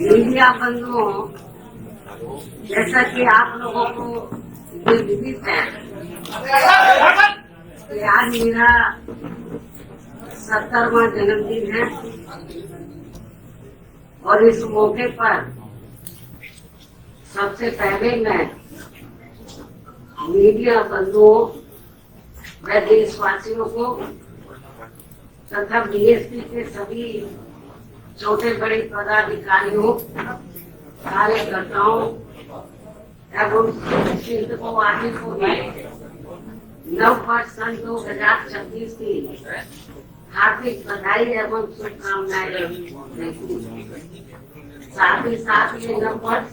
Media बंधुओं, जैसा कि आप लोगों को ये विदित है कि आज मेरा 70वां जन्मदिन है और इस मौके पर सबसे पहले मैं मीडिया बंधुओं व देशवासियों को तथा बीएसपी के सभी छोटे बड़े पदाधिकारियों, कार्यकर्ताओं एवं चिंतकों आदि को नव वर्ष सन 2026 की हार्दिक बधाई एवं शुभकामनाएं देती हूँ। साथ ही साथ ये नव वर्ष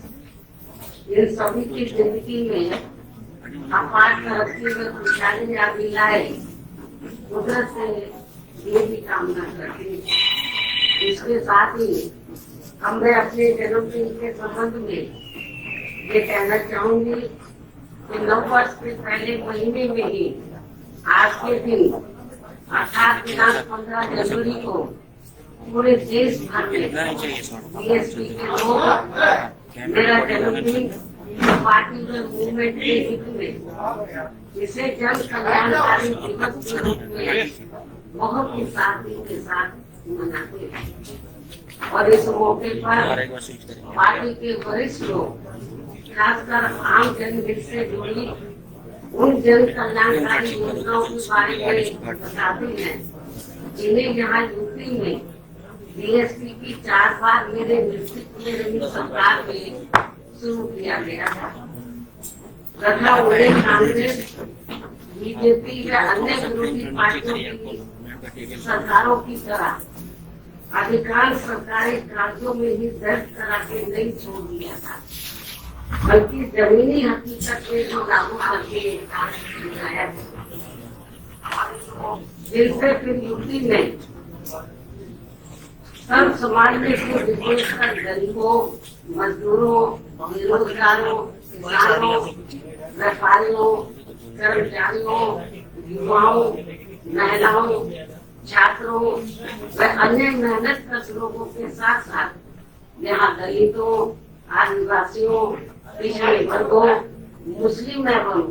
इन सभी की जिंदगी में अपार तरक्की में खुशहाली आदि लाए, कुदरत से ये भी कामना करती हूँ। इसके साथ ही हम मैं अपने जन्मदिन के संबंध में ये कहना चाहूंगी कि नव वर्ष के पहले महीने में ही आज के दिन अर्थात दिनांक 15 जनवरी को पूरे देश भर में बीएसपी के लोग मेरा जन्मदिन पार्टी के मूवमेंट के हित में इसे जन कल्याणकारी दिवस के रूप में बहुत ही सादगी के साथ मनाते हैं। और इस मौके पर पार्टी के वरिष्ठ लोग खासकर आम जनहित से जुड़ी उन जन कल्याणकारी योजनाओं के बारे में बताते हैं जिन्हें यहाँ यूपी में बीएसपी की 4 बार मेरे नेतृत्व में रही सरकार में शुरू किया गया था तथा उन्हें कांग्रेस, बीजेपी या अन्य विरोधी पार्टियों की सरकारों की तरह अधिकांश सरकारी राज्यों में ही दर्ज करा के नहीं छोड़ दिया था, बल्कि जमीनी हकीकत में जो लागू करके दिखाया जिनसे फिर यूपी में सब समाज में से विशेषकर गरीबों, मजदूरों, बेरोजगारों, किसानों, व्यापारियों, कर्मचारियों, युवाओं, महिलाओं, छात्रों व अन्य मेहनत कश लोगों के साथ साथ यहाँ दलितों, आदिवासियों, पिछड़े वर्गों, मुस्लिम एवं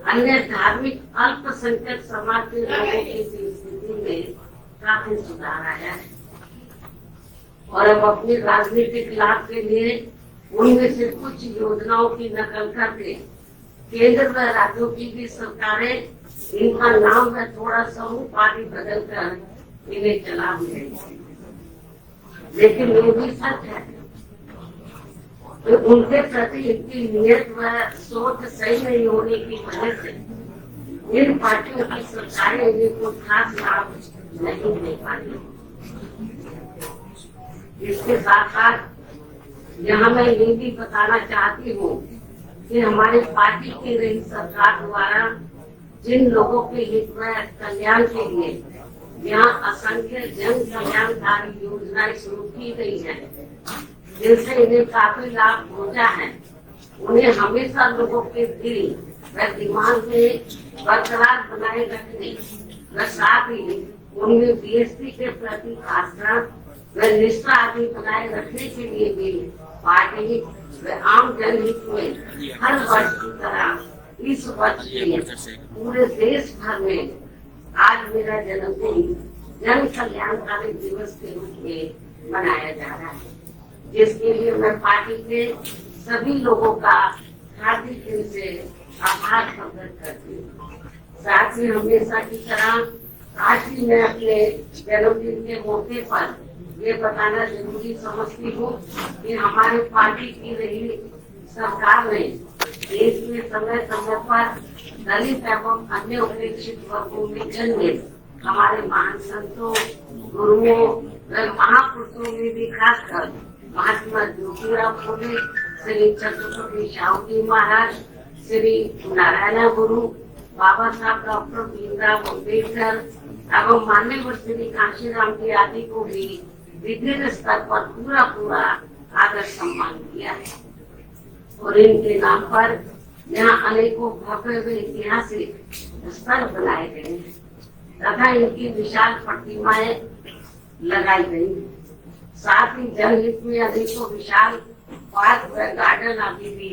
अन्य धार्मिक अल्पसंख्यक समाज के लोगों की स्थिति में काफी सुधार आया है और अब अपनी राजनीतिक लाभ के लिए उनमें से कुछ योजनाओं की नकल करके केंद्र व राज्यों की भी सरकारें इनका नाम व थोड़ा समूह पार्टी बदल कर इन्हें चला रही है। लेकिन ये भी सच है कि उनके प्रति इनकी नीयत व सोच सही नहीं होने की वजह से इन पार्टियों की सरकारें इन्हें कोई खास लाभ नहीं दे पाई। इसके साथ साथ यहाँ मैं ये भी बताना चाहती हूँ कि हमारी पार्टी की रही सरकार द्वारा जिन लोगों के हित व कल्याण के लिए यहाँ असंख्य जन कल्याणकारी योजनाएं शुरू की गई है जिनसे इन्हें काफी लाभ पहुँचा है, उन्हें हमेशा लोगों के दिल व दिमाग में बरकरार बनाए रखने व साथ ही उनमें बीएसपी के प्रति आस्था व निष्ठा आदि बनाए रखने के लिए भी पार्टी व आम जनहित में हर वर्ष की तरह इस वर्ष के पूरे देश भर में आज मेरा जन्मदिन जन कल्याणकारी दिवस के रूप में मनाया जा रहा है, जिसके लिए मैं पार्टी के सभी लोगों का हार्दिक दिल से आभार प्रकट करती हूँ। साथ ही हमेशा की तरह आज भी मैं अपने जन्मदिन के मौके पर ये बताना जरूरी समझती हूँ कि हमारी पार्टी की रही सरकार ने देश में समय समय पर दलित एवं अन्य उपेक्षित वर्गों में जन्मित हमारे महान संतों, गुरुओं व महापुरुषों में भी खासकर महात्मा ज्योतिराव फुले, श्री छत्रपति शाहू महाराज, श्री नारायण गुरु, बाबा साहब डॉक्टर भीमराव अम्बेडकर एवं माननीय श्री कांशीराम जी आदि को भी विभिन्न स्तर पर पूरा आदर सम्मान किया है और इनके नाम पर यहाँ अनेकों भव्य व ऐतिहासिक स्थल बनाए गए हैं तथा इनकी विशाल प्रतिमाएं लगाई गई। साथ ही जनहित में अनेकों विशाल पार्क व गार्डन अभी भी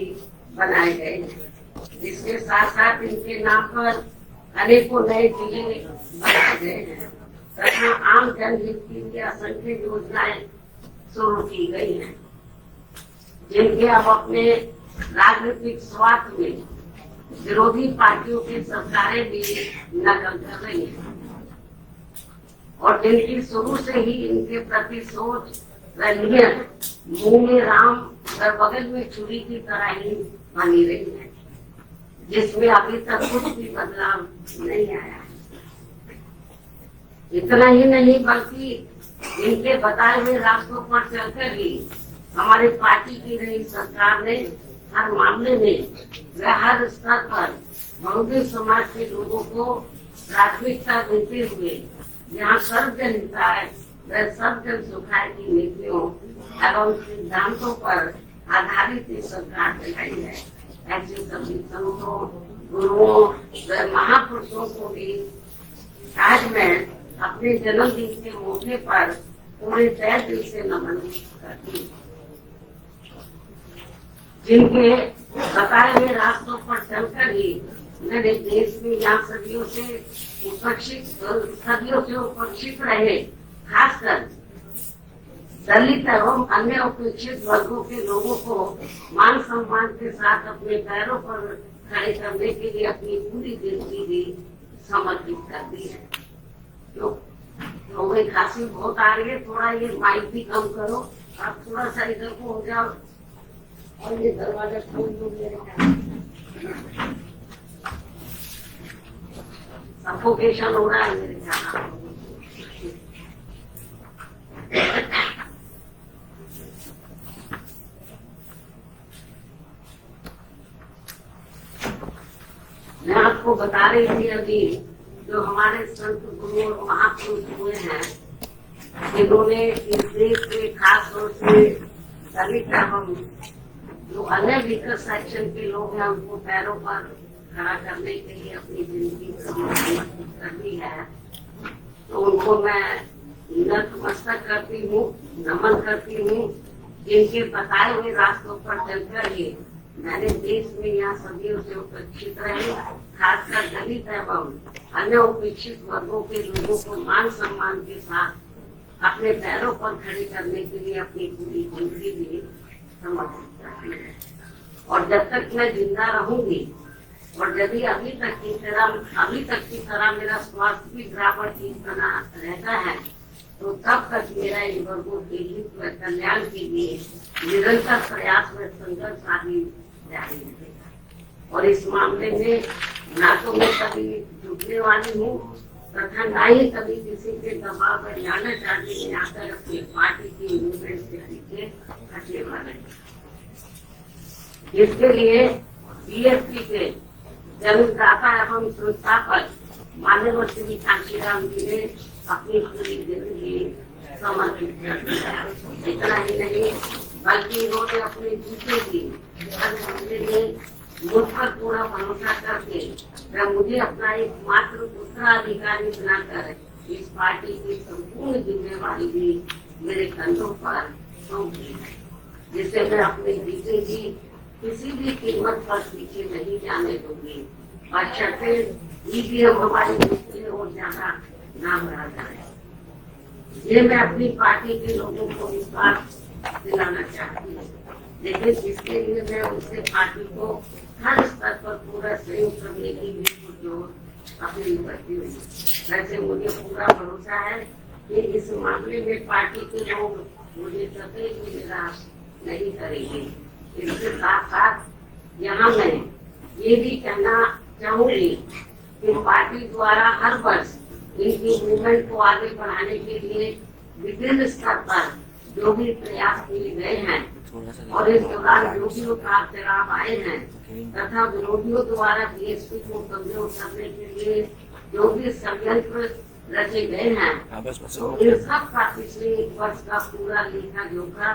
बनाए गए हैं, जिसके साथ साथ इनके नाम पर अनेकों नए जिले बनाए गए हैं तथा आम जनहित के लिए असंख्य योजनाएं शुरू की गई हैं, जिनके अब अपने राजनीतिक स्वार्थ में विरोधी पार्टियों की सरकारें भी नकल कर रही हैं और जिनकी शुरू से ही इनके प्रति सोच व नियत मुंह में राम और बगल में छुरी की तरह ही बनी रही है, जिसमें अभी तक कुछ भी बदलाव नहीं आया है। इतना ही नहीं बल्कि इनके बताए हुए रास्तों पर चलकर ही हमारी पार्टी की रही सरकार ने हर मामले में व हर स्तर पर बहुजन समाज के लोगों को प्राथमिकता देते हुए यहाँ सर्वजन हिताय व सर्वजन सुखाय की नीतियों एवं सिद्धांतों पर आधारित सरकार चलाई है। ऐसे सभी संतों, गुरुओं व महापुरुषों को भी आज मैं अपने जन्मदिन के मौके पर पूरे तहे दिल से नमन करती हूँ, जिनके बताए हुए रास्तों पर चलकर ही मैंने देश में यहाँ सदियों से उपेक्षित रहे खासकर दलित एवं अन्य उपेक्षित वर्गों के लोगों को मान सम्मान के साथ अपने पैरों पर खड़े करने के लिए अपनी पूरी जिंदगी भी समर्पित कर दी है। तो भाई खांसी बहुत आ रही है, थोड़ा ये माइक भी कम करो, आप थोड़ा सा इधर को हो जाओ और ये दरवाजा खोल दो मेरे ख्याल सफोकेशन हो रहा है मेरे ख्याल। मैं आपको बता रही थी अभी जो हमारे संत गुरु और महापुरुष हुए हैं, जिन्होंने इस देश के खास तौर से दलित एवं जो अन्य वीकर सेक्शन के लोग हैं उनको पैरों पर खड़ा करने के लिए अपनी जिंदगी समर्पित कर दी है, तो उनको मैं नतमस्तक करती हूँ, नमन करती हूँ, जिनके बताए हुए रास्तों पर चलकर ही मैंने देश में यहाँ सदियों से उपेक्षित रहे खासकर दलित एवं अन्य उपेक्षित वर्गों के लोगों को मान सम्मान के साथ अपने पैरों पर खड़े करने के लिए अपनी पूरी जिंदगी भी समर्पित करती है। और जब तक मैं जिंदा रहूंगी और यदि अभी तक की तरह मेरा स्वास्थ्य भी बराबर ठीक बना रहता है, तो तब तक मेरा इन वर्गों के हित व कल्याण के लिए निरंतर प्रयास व संघर्ष आदि जारी रहेगा। और इस मामले में ना तो मैं कभी झुकने वाली हूँ तथा ना ही कभी किसी के दबाव व लालच आदि में आकर अपनी पार्टी की मूवमेंट से पीछे हटने वाले हैं। इसके लिए बीएसपी के जन्मदाता एवं संस्थापक माननीय श्री कांशीराम जी ने अपनी पूरी जिंदगी समर्पित कर दी। इतना ही नहीं बल्कि इन्होंने अपने जीते भी हर मामले में मुझ पर पूरा भरोसा करके व मुझे अपना एकमात्र उत्तराधिकारी बनाकर इस पार्टी की संपूर्ण जिम्मेवारी भी मेरे कंधों पर सौंप दी है, जिसे मैं अपने जीते जी किसी भी कीमत पर पीछे नहीं जाने दूंगी। बशर्ते ईवीएम हमारे मुश्किल और ज्यादा नाम रहा जाए। ये मैं अपनी पार्टी के लोगों को विश्वास दिलाना चाहती हूँ, लेकिन इसके लिए मैं उनसे पार्टी को हर स्तर पर पूरा सहयोग करने की भी पुरजोर अपील करती हूँ। वैसे मुझे पूरा भरोसा है कि इस मामले में पार्टी के लोग मुझे कतई भी निराश नहीं करेंगे। इसके साथ साथ यहाँ मैं ये भी कहना चाहूंगी कि पार्टी द्वारा हर वर्ष इनकी मूवमेंट को आगे बढ़ाने के लिए विभिन्न स्तर पर जो भी प्रयास किए गए हैं और इस दौरान जो भी उतार चढ़ाव आए हैं तथा विरोधियों द्वारा बीएसपी को कमजोर करने के लिए जो भी षड्यंत्र रचे गए हैं, तो इन सब का पिछले एक वर्ष का पूरा लेखा जोखा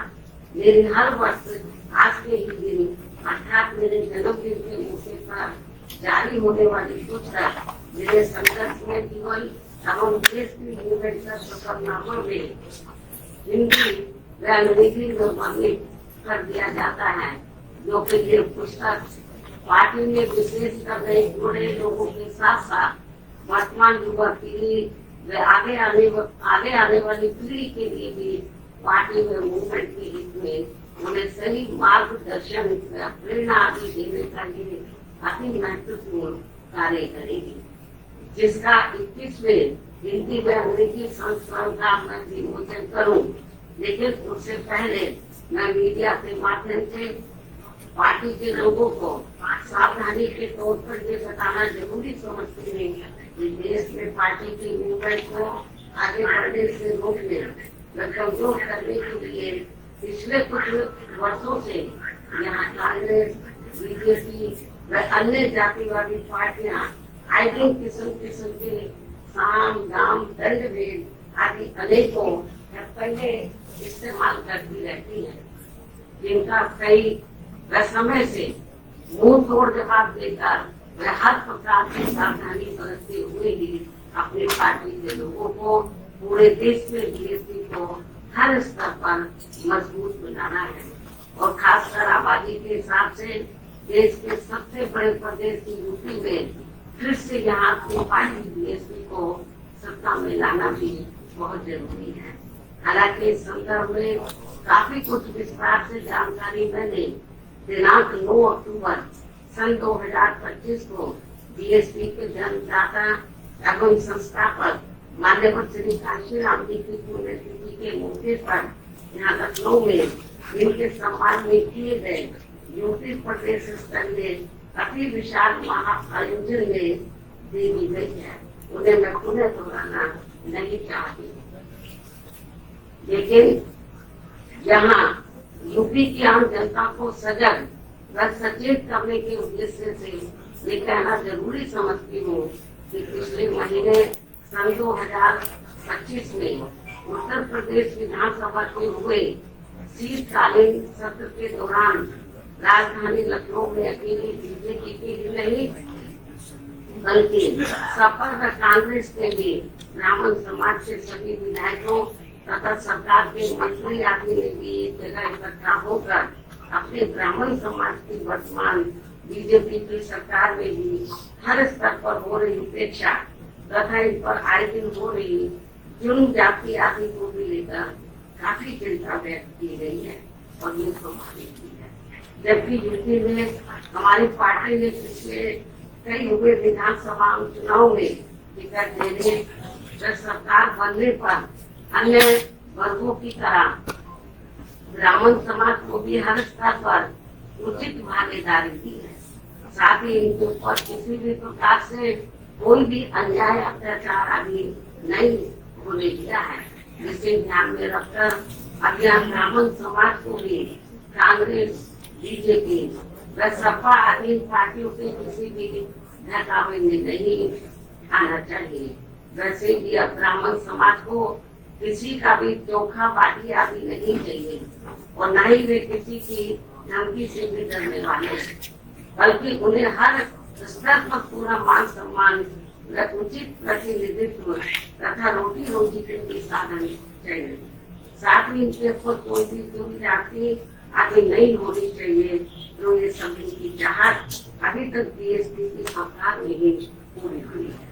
मेरे हर वर्ष आज के ही दिन अर्थात मेरे जन्मदिन के मौके पर जारी होने वाली पुस्तक मेरे संघर्ष में जीवन एवं देश की मूवमेंट का सफरनामा में इनकी वे अंग्रेजी में वर्णित कर दिया जाता है, जो कि ये पुस्तक पार्टी में विशेषकर नए जुड़े लोगों के साथ साथ वर्तमान युवा पीढ़ी व आगे आने वाली पीढ़ी के लिए भी पार्टी में मूवमेंट के हित में उन्हें सही मार्गदर्शन व प्रेरणा आदि देने का लिए अति महत्वपूर्ण कार्य करेगी, जिसका 21वें हिंदी व अंग्रेजी संस्करण का मैं विमोचन करूं। लेकिन उससे पहले मैं मीडिया के माध्यम से पार्टी के लोगों को सावधानी के तौर पर ये बताना जरूरी समझती है कि देश में पार्टी की मूवमेंट को आगे बढ़ने से रोकने व कमजोर करने के लिए पिछले कुछ वर्षों से यहाँ कांग्रेस, बीजेपी व अन्य जातिवादी पार्टियां आए किस्म किस्म के साम दाम दंड भेद आदि अनेकों पहले इस्तेमाल करती रहती है, जिनका कई व समय से मुंह तोड़ जवाब देकर व हर प्रकार की सावधानी बरतते हुए ही अपनी पार्टी के लोगों को पूरे देश में बीएसपी को हर स्तर पर मजबूत बनाना है और खासकर आबादी के हिसाब से देश के सबसे बड़े प्रदेश की यूपी में फिर से यहाँ की पार्टी बीएसपी को सत्ता में लाना भी बहुत जरूरी है। हालांकि इस संदर्भ में काफी कुछ विस्तार से जानकारी मैंने दिनांक 9 अक्टूबर सन 2025 को बीएसपी के जन्मदाता एवं संस्थापक मान्यवर श्री काशीराम जी की पुण्यतिथि के मौके पर यहाँ लखनऊ में इनके सम्मान में किए गए यूपी प्रदेश स्तरीय अति विशाल महाआयोजन में दे दी गई है। उन्हें मैं पुनः दोहराना नहीं चाहती, लेकिन यहाँ यूपी की आम जनता को सजग व सचेत करने के उद्देश्य से ये कहना जरूरी समझती हूँ कि पिछले महीने सन 2025 में उत्तर प्रदेश विधानसभा के हुए शीतकालीन सत्र के दौरान राजधानी लखनऊ में अकेले बीजेपी के ही नहीं बल्कि सपा व कांग्रेस के भी ब्राह्मण समाज के सभी विधायकों तथा सरकार के मंत्री आदि ने भी एक जगह इकट्ठा होकर अपने ब्राह्मण समाज की वर्तमान बीजेपी की सरकार में भी हर स्तर पर हो रही उपेक्षा तथा इन पर आए दिन हो रही जुर्म जाति आदि को भी लेकर काफी चिंता व्यक्त की गई है और ये स्वाभाविक भी है। जबकि यूपी में हमारी पार्टी ने पिछले कई हुए विधानसभा चुनाव में टिकट देने व सरकार बनने पर अन्य वर्गों की तरह ब्राह्मण समाज को भी हर स्तर पर उचित भागीदारी दी है। साथ ही इनके ऊपर किसी भी प्रकार से कोई भी अन्याय अत्याचार आदि नहीं होने दिया है, जिसे ध्यान में रखकर अब यहाँ ब्राह्मण समाज को भी कांग्रेस, बीजेपी व सपा आदि पार्टियों के किसी भी बहकावे में नहीं आना चाहिए। वैसे भी अब ब्राह्मण समाज को किसी का भी चोखा बाटी आदि नहीं चाहिए और न ही वे किसी की धमकी से भी डरने वाले हैं, बल्कि उन्हें हर स्तर पर पूरा मान सम्मान व उचित प्रतिनिधित्व तथा रोटी रोजी के लिए साधन चाहिए। साथ ही इनके ऊपर कोई भी दुर्ग जाति आदि नहीं होनी चाहिए, तो ये सभी की चाहत अभी तक बीएसपी की सरकार में ही पूरी हुई है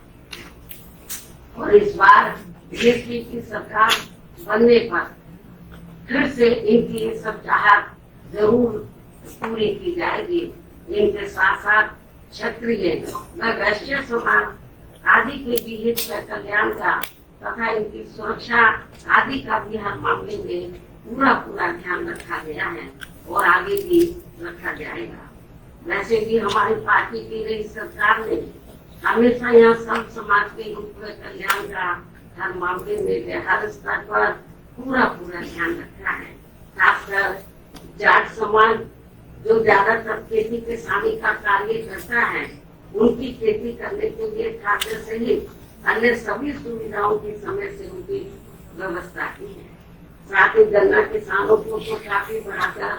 और इस बार बीएसपी की सरकार बनने पर फिर से इनकी ये सब चाहत जरूर पूरी की जाएगी। इनके साथ साथ क्षत्रिय व वैश्य समाज आदि के भी हित व कल्याण का तथा इनकी सुरक्षा आदि का भी हर मामले में पूरा ध्यान रखा गया है और आगे भी रखा जाएगा। वैसे भी हमारी पार्टी की नई सरकार ने हमेशा यहाँ सब समाज के हित व कल्याण का हर मामले में हर स्तर पर पूरा ध्यान रखा है। खासकर जाट समाज जो ज्यादातर खेती किसानी का कार्य करता है, उनकी खेती करने के लिए खाद्य सहित अन्य सभी सुविधाओं की समय से उनकी व्यवस्था की है। साथ ही गन्ना किसानों को तो काफी बढ़ाकर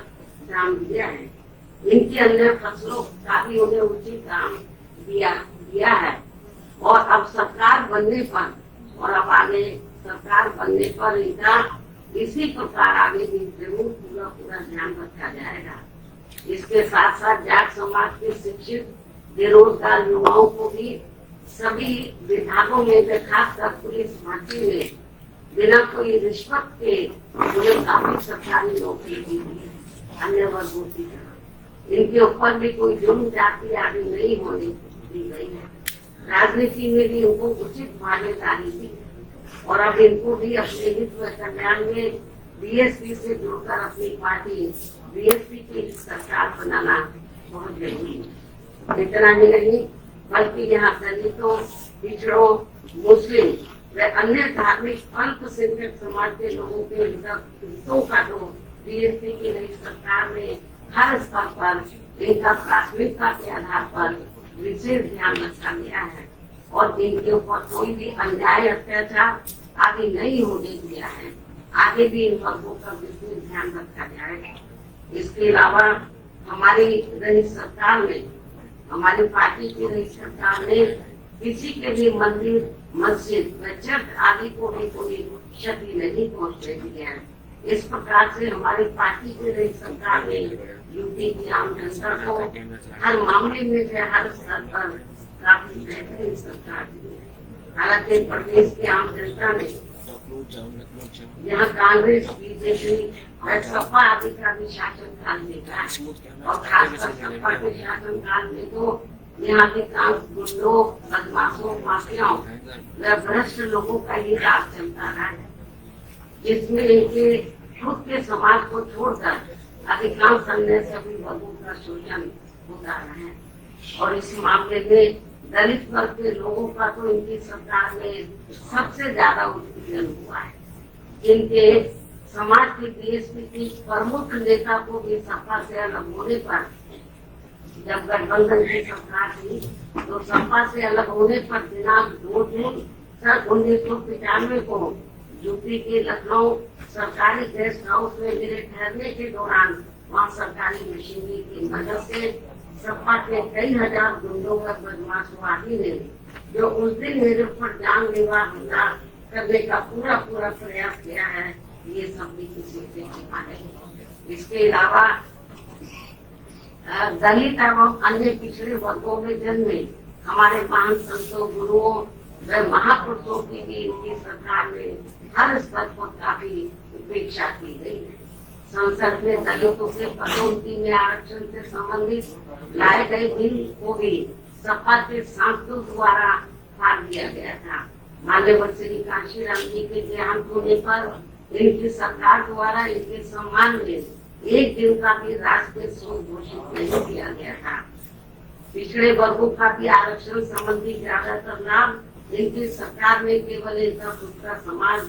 दाम दिया है। इनकी अन्य फसलों का भी उन्हें उचित दाम दिया है और अब सरकार बनने पर और अब आगे सरकार बनने पर इनका इसी प्रकार आगे भी जरूर पूरा ध्यान रखा जाएगा। इसके साथ साथ जाट समाज के शिक्षित बेरोजगार युवाओं को भी सभी विभागों में, खासकर पुलिस भर्ती में बिना कोई रिश्वत के उन्हें काफी सरकारी नौकरी दी है। अन्य वर्गों की तरह इनके ऊपर भी कोई जुर्म जाति आदि नहीं होने दी गई है। राजनीति में भी उनको उचित भागीदारी दी और अब इनको भी अपने हित व कल्याण में बीएसपी से जुड़कर अपनी पार्टी बीएसपी की सरकार बनाना बहुत जरूरी है। इतना ही नहीं बल्कि यहाँ दलितों, पिछड़ों, मुस्लिम व अन्य धार्मिक अल्पसंख्यक समाज के लोगों के हितों का तो बीएसपी की नई सरकार ने हर स्तर पर इनका प्राथमिकता के आधार पर विशेष ध्यान रखा गया है और इनके ऊपर कोई भी अन्याय अत्याचार आदि नहीं होने दिया है। आगे भी इन वर्गों का विशेष ध्यान रखा जाएगा। इसके अलावा हमारी रही सरकार में, हमारी पार्टी की रही सरकार ने किसी के भी मंदिर, मस्जिद व चर्च आदि को भी कोई क्षति नहीं पहुँचने दी है। इस प्रकार से हमारी पार्टी की रही सरकार ने यूपी की आम जनता को हर मामले में से हर स्तर पर काफी बेहतरीन सरकार दी है। हालांकि प्रदेश की आम जनता ने यहाँ कांग्रेस, बीजेपी और सपा आदि का भी शासन काल देखा और खासकर सपा के शासन काल में तो यहाँ के गुंडों, बदमाशों, माफियाओं व भ्रष्ट लोगों का ही राज चलता रहा है, जिसमें इनके खुद के समाज को छोड़कर अधिकांश अन्य सभी वर्गों का शोषण होता रहा है। और इस मामले में दलित वर्ग के लोगों का तो इनकी सरकार में सबसे ज्यादा उत्पीड़न हुआ है। इनके समाज के बीएसपी की प्रमुख नेता को भी सपा से अलग होने पर, जब गठबंधन की सरकार थी तो सपा से अलग होने पर दिनांक 2 जून सन 1995 को यूपी के लखनऊ सरकारी गेस्ट हाउस में मेरे ठहरने के दौरान वहाँ सरकारी मशीनरी की मदद से सपा के कई हजार गुंडों व बदमाशवादी ने जो उस दिन मेरे ऊपर जानलेवा हमला करने का पूरा प्रयास किया है, ये सब भी किसी से छिपा नहीं। इसके अलावा दलित एवं अन्य पिछड़े वर्गों में जन्मे हमारे महान संतों, गुरुओं व महापुरुषों की भी इनकी सरकार में हर स्तर पर काफी उपेक्षा की गई है। संसद में दलितों के पदोन्नति में आरक्षण से संबंधित लाए गए बिल को भी सपा के सांसदों द्वारा पास दिया गया था। मान्यवर श्री कांशीराम जी के देहांत होने पर इनकी सरकार द्वारा इनके सम्मान में एक दिन का भी राष्ट्रीय शोक घोषित नहीं किया गया था। पिछड़े वर्गों का भी आरक्षण संबंधी ज्यादातर लाभ इनकी सरकार में केवल इनका खुद का समाज,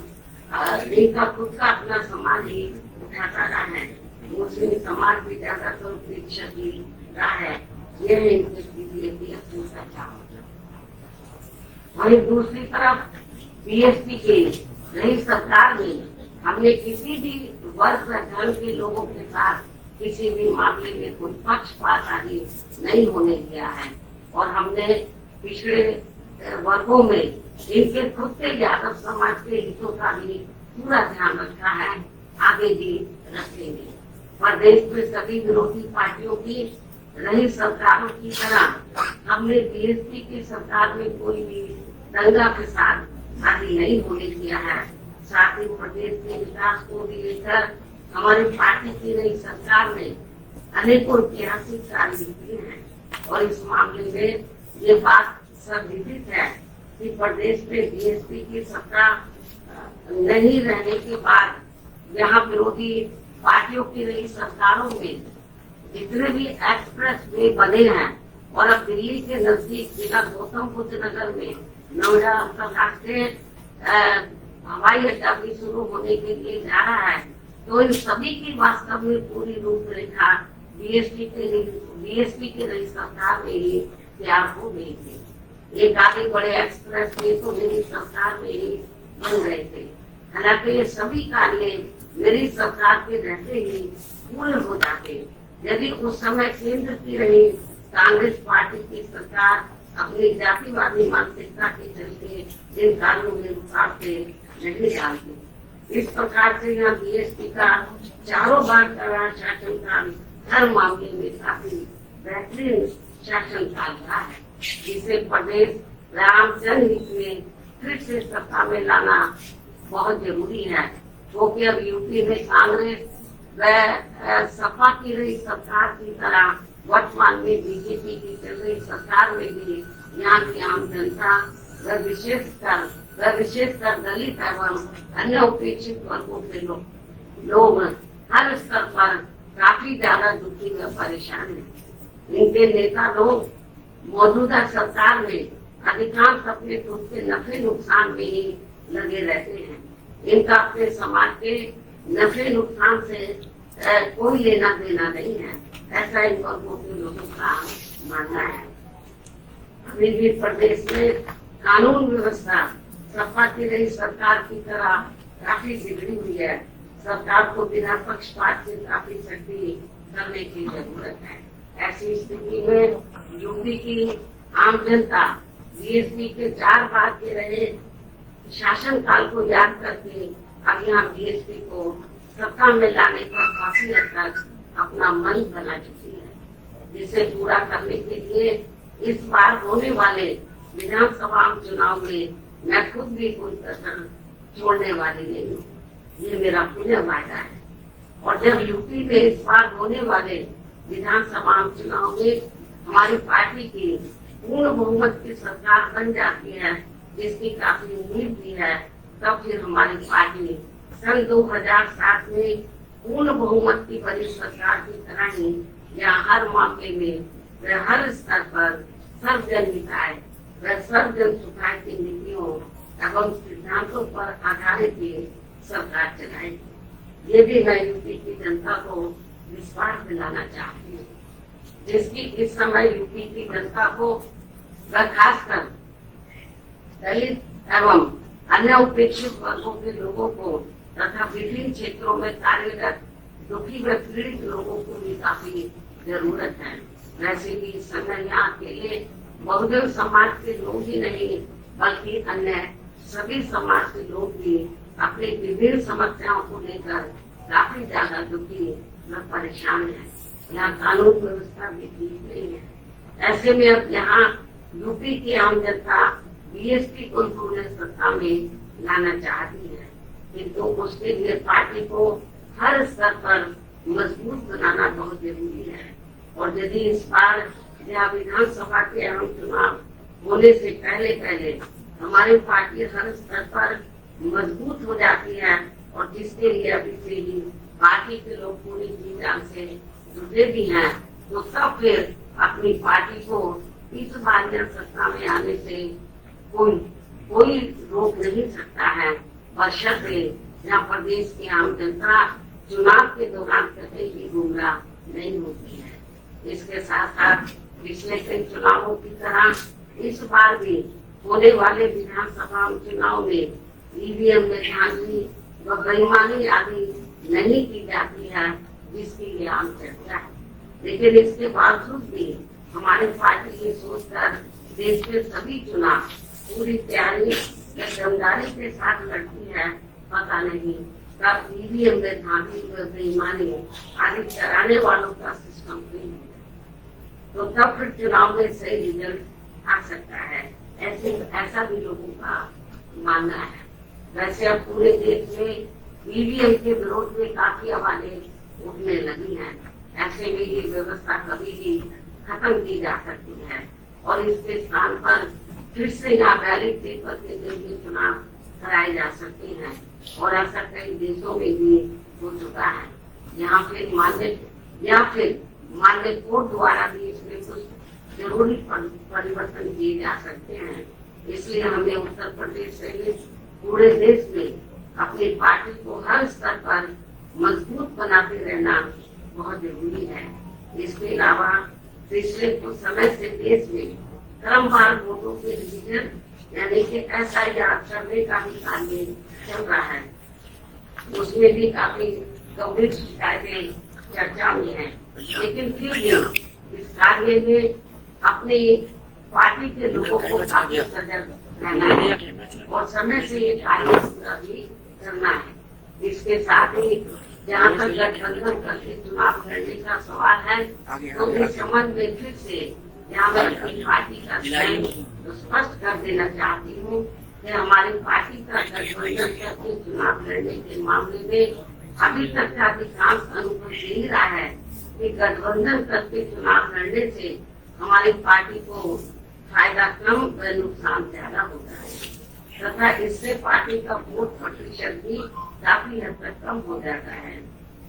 इनका खुद का अपना समाज ही उठाता रहा है। मुस्लिम समाज भी ज्यादातर उपेक्षा की रहा है। ये इनके बीजेपी अपनी सरकार। वहीं दूसरी तरफ बीएसपी की नई सरकार में हमने किसी भी वर्ग व धर्म के लोगों के साथ किसी भी मामले में कोई पक्षपात आदि नहीं होने दिया है और हमने पिछड़े वर्गों में इनके खुद के यादव समाज के हितों का भी पूरा ध्यान रखा है, आगे भी रखेंगे। प्रदेश में सभी विरोधी पार्टियों की रही सरकारों की तरह हमने बीएसपी की सरकार में कोई भी दंगा फसाद आदि नहीं होने दिया है। साथ ही प्रदेश के विकास को भी लेकर हमारी पार्टी की नई सरकार में अनेकों ऐतिहासिक कार्य किए हैं और इस मामले में ये बात सर्वविदित है कि प्रदेश में बीएसपी की सत्ता नहीं रहने के बाद यहाँ विरोधी पार्टियों की नई सरकारों में जितने भी एक्सप्रेस वे बने हैं और अब दिल्ली के नजदीक जिला गौतम बुद्ध नगर में नोएडा अंतर्राष्ट्रीय हवाई अड्डा भी शुरू होने के लिए जा रहा है, तो इन सभी की वास्तव में पूरी रूपरेखा बीएसपी की नई सरकार में ही तैयार हो गई थी। एक आगे बड़े एक्सप्रेस वे तो मेरी सरकार में ही बन रहे थे। हालांकि ये सभी कार्य मेरी सरकार के रहते ही पूर्ण हो जाते यदि उस समय केंद्र की रही कांग्रेस पार्टी की सरकार अपनी जातिवादी मानसिकता के चलते इन कार्यों में रुकावटें नहीं डालती। इस प्रकार से यहाँ बीएसपी का चारों बार का शासनकाल हर मामले में काफी बेहतरीन शासनकाल रहा है, जिसे प्रदेश रामचंद्र हित में फिर से सत्ता में लाना बहुत जरूरी है, क्योंकि अब यूपी में कांग्रेस व सपा की रही सरकार की तरह वर्तमान में बीजेपी की चल रही सरकार में भी यहाँ की आम जनता व विशेषकर दलित एवं अन्य उपेक्षित वर्गों के लोग हर स्तर पर काफी ज्यादा दुखी व परेशान है। इनके नेता लोग मौजूदा सरकार में अधिकांश अपने खुद के नफे नुकसान में ही लगे रहते हैं। इनका अपने समाज के नफे नुकसान से कोई लेना देना नहीं है, ऐसा इन वर्गों के लोगों का मानना है। अभी भी प्रदेश में कानून व्यवस्था सपा की रही सरकार की तरह काफी बिगड़ी हुई है। सरकार को बिना पक्षपात से काफी सख्ती करने की जरूरत है। ऐसी स्थिति में यूपी की आम जनता बीएसपी के 4 बार के रहे शासनकाल को याद करके अब यहाँ बीएसपी को सत्ता में लाने पर काफी हद तक अपना मन बना चुकी है, जिसे पूरा करने के लिए इस बार होने वाले विधानसभा चुनाव में मैं खुद भी कोई कसर छोड़ने वाली नहीं हूँ। ये मेरा पूरा वादा है। और जब यूपी में इस बार होने वाले विधानसभा चुनाव में हमारी पार्टी की पूर्ण बहुमत की सरकार बन जाती है, जिसकी काफी उम्मीद भी है, तब फिर हमारी पार्टी सन 2007 में पूर्ण बहुमत की बड़ी सरकार की तरह ही यहाँ हर मामले में व हर स्तर पर सर्वजन हिताय व सर्वजन सुखाय की नीतियों एवं सिद्धांतों पर आधारित सरकार चलाएगी। ये भी मैं यूपी की जनता को विश्वास दिलाना चाहती हूँ, जिसकी इस समय यूपी की जनता को व खासकर दलित एवं अन्य उपेक्षित वर्गों के लोगों को तथा विभिन्न क्षेत्रों में कार्यरत दुखी व पीड़ित लोगों को भी काफी जरूरत है। वैसे भी इस समय यहाँ अकेले बहुजन समाज के लोग ही नहीं, बल्कि अन्य सभी समाज के लोग भी अपनी विभिन्न समस्याओं को लेकर काफी ज्यादा दुखी व परेशान है। यहाँ कानून व्यवस्था भी ठीक नहीं है। ऐसे में अब यहाँ यूपी की आम जनता बीएसपी को पूर्ण सत्ता में लाना चाहती है, किंतु उसके लिए पार्टी को हर स्तर पर मजबूत बनाना बहुत जरूरी है। और यदि इस बार यहाँ विधानसभा के आम चुनाव होने से पहले हमारी पार्टी हर स्तर पर मजबूत हो जाती है, और जिसके लिए अभी से ही पार्टी के लोग पूरी जी-जान से जुटे भी हैं, तो तब फिर अपनी पार्टी को इस बार सत्ता में आने से कोई रोक नहीं सकता है। बशर्ते यहाँ प्रदेश की आम जनता चुनाव के दौरान कहीं भी गुमराह नहीं होती है। इसके साथ साथ पिछले कई चुनावों की तरह इस बार भी होने वाले विधानसभा चुनाव में ईवीएम में धांधली व बेईमानी आदि नहीं की जाती है, जिसकी ये आम चर्चा है। लेकिन इसके बावजूद भी हमारी पार्टी ये सोचकर देश के सभी चुनाव पूरी तैयारी व ईमानदारी के साथ लड़ती है, पता नहीं कब ईवीएम में धांधली व बेईमानी आदि कराने वालों का सिस्टम नहीं है, तो तब फिर चुनाव में सही रिजल्ट आ सकता है। ऐसा भी लोगों का मानना है। वैसे अब पूरे देश में ईवीएम के विरोध में काफी आवाजें उठने लगी हैं। ऐसे में ये व्यवस्था कभी भी खत्म की जा सकती है और इसके स्थान पर फिर से यहाँ बैलेट पेपर के जरिए चुनाव कराए जा सकते हैं, और ऐसा कई देशों में भी हो चुका है। यहाँ फिर मान्य कोर्ट द्वारा भी इसमें कुछ जरूरी परिवर्तन किए जा सकते हैं। इसलिए हमें उत्तर प्रदेश सहित पूरे देश में अपनी पार्टी को हर स्तर पर मजबूत बनाते रहना बहुत जरूरी है। इसके अलावा पिछले कुछ समय से देश में क्रमवार वोटों के रिवीजन यानी कि SIR सर्वे का भी कार्य चल रहा है। उसमें भी काफी गंभीर शिकायतें चर्चा में है, लेकिन फिर भी इस कार्य में अपनी पार्टी के लोगों को काफी सजग रहना है और समय से ये कार्य पूरा भी करना है। इसके साथ ही जहाँ तक गठबंधन करके चुनाव लड़ने का सवाल है, तो इस संबंध में फिर से यहाँ मैं अपनी पार्टी का स्पष्ट कर देना चाहती हूँ कि हमारी पार्टी का गठबंधन करके चुनाव लड़ने के मामले में अभी तक का अधिकांश अनुभव यही रहा है कि गठबंधन करके चुनाव लड़ने से हमारी पार्टी को फायदा कम व नुकसान ज्यादा होता है तथा इससे पार्टी का वोट प्रतिशत भी काफी हद तक कम हो जाता है,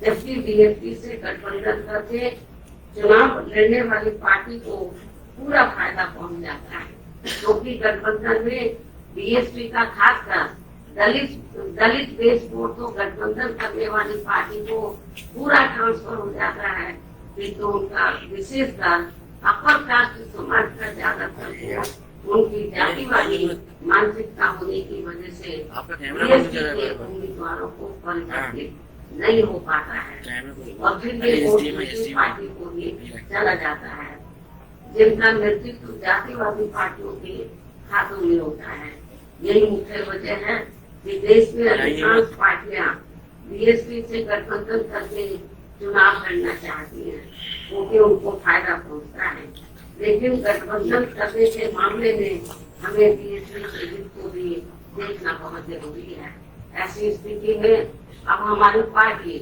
जबकि बीएसपी से गठबंधन करके चुनाव लड़ने वाली पार्टी को पूरा फायदा पहुंच जाता है, क्योंकि गठबंधन में बीएसपी का खासकर दलित बेस वोट तो गठबंधन करने वाली पार्टी को पूरा ट्रांसफर हो जाता है, किंतु उनका विशेषकर अपर कास्ट समाज का ज्यादातर उनकी जातिवादी मानसिकता होने की वजह से उम्मीदवारों को परिवर्तित नहीं हो पाता है और फिर ये वोट पार्टी को भी चला जाता है, जिनका नेतृत्व जातिवादी पार्टियों के हाथों में होता है। यही मुख्य वजह है कि देश में अधिकांश पार्टियां बीएसपी से गठबंधन करके चुनाव लड़ना चाहती हैं, क्योंकि उनको फायदा पहुंचता है, लेकिन गठबंधन करने के मामले में हमें बीएसपी के हित को भी देखना बहुत जरूरी है। ऐसी स्थिति में अब हमारी पार्टी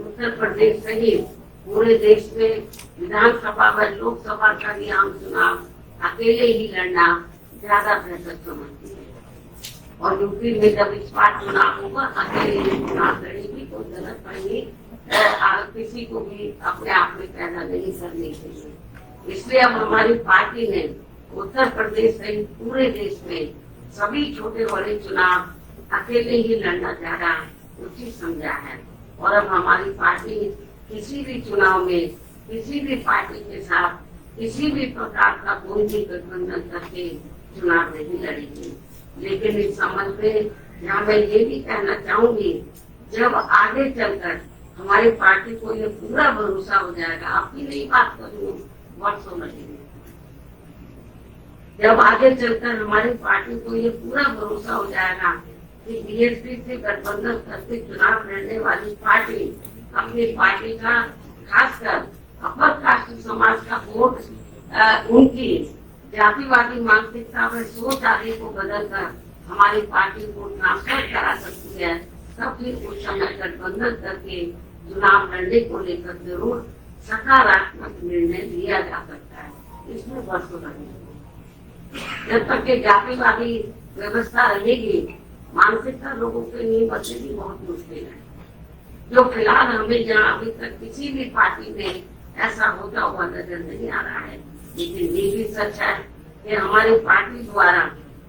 उत्तर प्रदेश सहित पूरे देश में विधानसभा व लोकसभा का भी आम चुनाव अकेले ही लड़ना ज्यादा बेहतर समझती है, और यूपी में जब इस बार चुनाव होगा अकेले ही चुनाव लड़ेगी तो जरूरत पड़ेगी किसी को भी अपने आप में पैदा नहीं करने के लिए। इसलिए अब हमारी पार्टी ने उत्तर प्रदेश सहित पूरे देश में सभी छोटे बड़े चुनाव अकेले ही लड़ना ज्यादा उचित समझा है, और अब हमारी पार्टी किसी भी चुनाव में किसी भी पार्टी के साथ किसी भी प्रकार का कोई भी गठबंधन करके चुनाव नहीं लड़ेगी। लेकिन इस संबंध में यहाँ मैं ये भी कहना चाहूंगी, जब आगे चलकर हमारी पार्टी को ये पूरा भरोसा हो जाएगा, आपकी नई बात करूँ वर्षों लगेंगे, जब आगे चलकर हमारी पार्टी को ये पूरा भरोसा हो जाएगा कि बीएसपी से गठबंधन करके चुनाव लड़ने वाली पार्टी अपनी पार्टी का खासकर अपर कास्ट समाज का वोट उनकी जातिवादी मानसिकता में सोच आदि को बदलकर हमारी पार्टी को ट्रांसफर करा सकती है, तब फिर उस समय गठबंधन करके चुनाव लड़ने को लेकर जरूर सकारात्मक निर्णय लिया जा सकता है। इसमें वर्षों लगेंगे। जब तक के जातिवादी व्यवस्था रहेगी, मानसिकता लोगों के लिए बदलनी बहुत मुश्किल है, जो फिलहाल हमें यहाँ अभी तक किसी भी पार्टी में ऐसा होता हुआ नजर नहीं आ रहा है। लेकिन ये भी सच है कि हमारी पार्टी द्वारा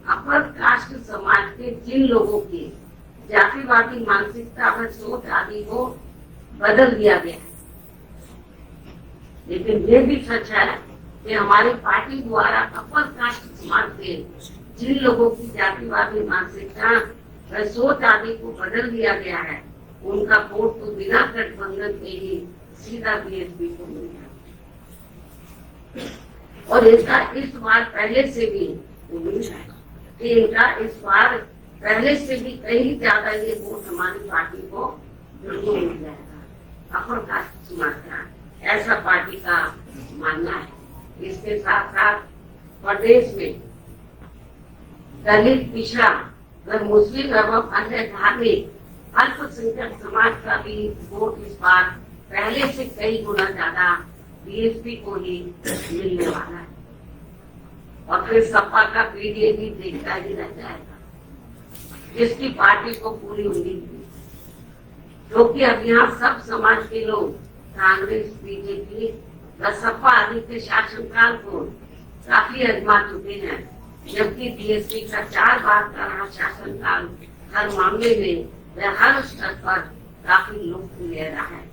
अपर कास्ट समाज के जिन लोगों की जातिवादी मानसिकता व सोच आदि को बदल दिया गया है, लेकिन ये भी सच है कि हमारी पार्टी द्वारा अपर कास्ट समाज के जिन लोगों की जातिवादी मानसिकता व सोच आदि को बदल दिया गया है, उनका वोट तो बिना गठबंधन के ही सीधा बीएसपी को मिल गया, और इनका इस बार पहले से भी उम्मीद है कि इनका इस बार पहले से भी कहीं ज्यादा ये वोट हमारी पार्टी को जरूर मिल जाएगा। अपर कास्ट समाज का ऐसा पार्टी का मानना है। इसके साथ साथ प्रदेश में दलित, पिछड़ा व मुस्लिम एवं अन्य धार्मिक अल्पसंख्यक समाज का भी वोट इस बार पहले से कई गुना ज्यादा बीएसपी को ही मिलने वाला है, और फिर सपा का पीडीए भी देखता ही रह जाएगा, जिसकी पार्टी को पूरी उम्मीद थी, क्योंकि अब यहाँ सब समाज के लोग कांग्रेस, बीजेपी व सपा आदि के शासनकाल को काफी आजमा चुके हैं, जबकि बीएसपी का 4 बार का रहा शासनकाल हर मामले में व हर स्तर पर काफी लोकप्रिय रहा है।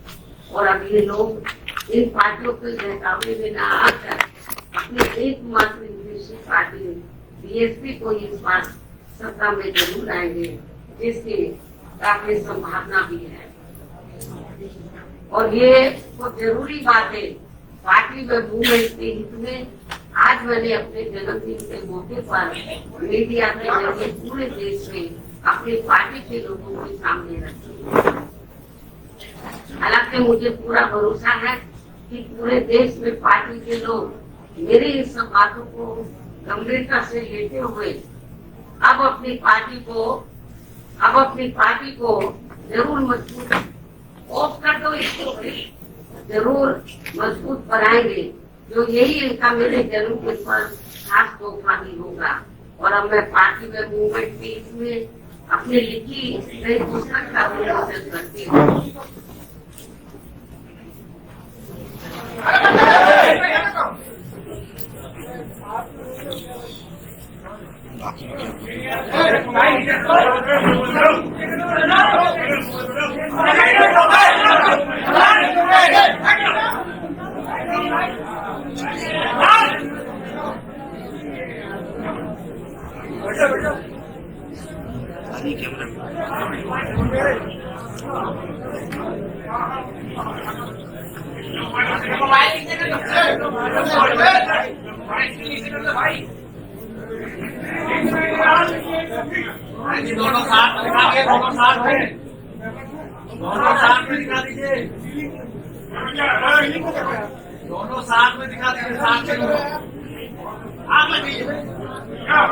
और अब ये लोग इन पार्टियों के बहकावे में न आकर अपनी एकमात्र विदेशी पार्टी बीएसपी को इस बार सत्ता में जरूर लाएंगे, जिसकी काफी संभावना भी है। और ये बहुत जरूरी बात है, पार्टी व मूवमेंट के हित में आज मैंने अपने जन्मदिन के मौके पर मीडिया के जरिए पूरे देश में अपनी पार्टी के लोगों के सामने रखी। हालांकि मुझे पूरा भरोसा है कि पूरे देश में पार्टी के लोग मेरी इन सब बातों को गंभीरता से लेते हुए अब अपनी पार्टी को जरूर मजबूत ऑफ कर दो, इसको जरूर मजबूत बनाएंगे, जो यही इनका मेरे जन्म के पर खास तोहफा भी होगा। और अब मैं पार्टी में मूवमेंट भी इसमें अपनी लिखी नई पुस्तक का विमोचन करती हूँ। दोनों साथ दिखा के दोनों साथ में दिखा दीजिए, दोनों साथ में दिखा दीजिए, साथ में आप